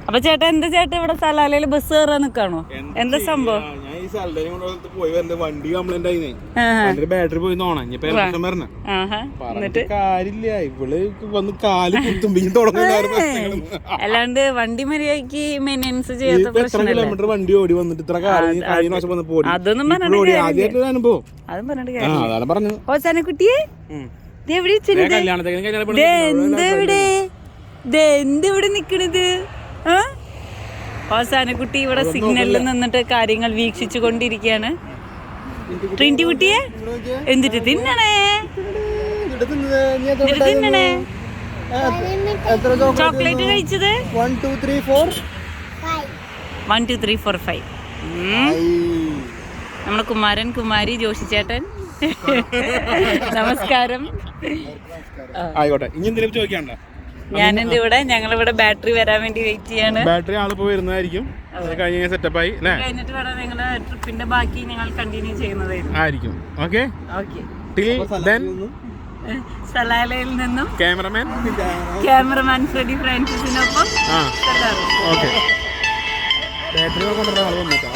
അപ്പൊ ചേട്ടാ എന്താ ചേട്ടാ ഇവിടെ സലാലയില് ബസ് കയറാൻ നിക്കാണോ? എന്താ സംഭവം? ഞാൻ ഈ സ്ഥലത്തേക്ക് പോയി വരുന്നത് വണ്ടി കംപ്ലൈന്റ് ആയി, ബാറ്ററി പോയി എന്നിട്ട് കാര്യമില്ല. ഇവള് വന്ന് കാല് കുത്തുമ്പോ അല്ലാണ്ട് വണ്ടി മര്യാദക്ക് മെയിൻ്റെനൻസ് ചെയ്യാത്ത എത്ര കിലോമീറ്റർ വണ്ടി ഓടി വന്നിട്ട് ഇത്ര കഴിഞ്ഞ വർഷം വന്നപ്പോ അതൊന്നും ആദ്യമായിട്ട് അനുഭവം. അതും പറഞ്ഞിട്ട് അതാണ് പറഞ്ഞത്. ഓസാനക്കുട്ടിയെ എന്തിവിടെ നിക്കണത്? അവസാനക്കുട്ടി ഇവിടെ സിഗ്നലിൽ നിന്നിട്ട് കാര്യങ്ങൾ വീക്ഷിച്ചു കൊണ്ടിരിക്കുകയാണ്. ട്രിൻറ്റി കുട്ടിയെ എന്തിട്ട് തിന്നണേ? തിന്നണേ ചോക്ലേറ്റ് കഴിച്ചത് 1 2 3 4 1 2 3 4 5. നമ്മുടെ കുമാരൻ കുമാരി ജോഷി ചേട്ടൻ നമസ്കാരം. ആയിക്കോട്ടെ, ഇനി എന്തെങ്കിലും ചോദിക്കാണ്ട? ഞാനെന്റെ ഇവിടെ ഞങ്ങളിവിടെ ബാറ്ററി വരാൻ വേണ്ടി വെയിറ്റ് ചെയ്യാണ്. ബാറ്ററി ആളിപ്പോ വരുന്നതായിരിക്കും. കഴിഞ്ഞ സെറ്റപ്പ് ആയി കഴിഞ്ഞിട്ട് വേണം നിങ്ങളുടെ ട്രിപ്പിന്റെ ബാക്കി ഞങ്ങൾ കണ്ടിന്യൂ ചെയ്യുന്നതായിരിക്കും. ഓക്കെ. സലാലയിൽ നിന്നും ക്യാമറമാൻ ഫ്രെഡി ഫ്രാൻസിസിനൊപ്പം ബാറ്ററി കൊണ്ടുവരാൻ ആൾ വന്നിട്ട്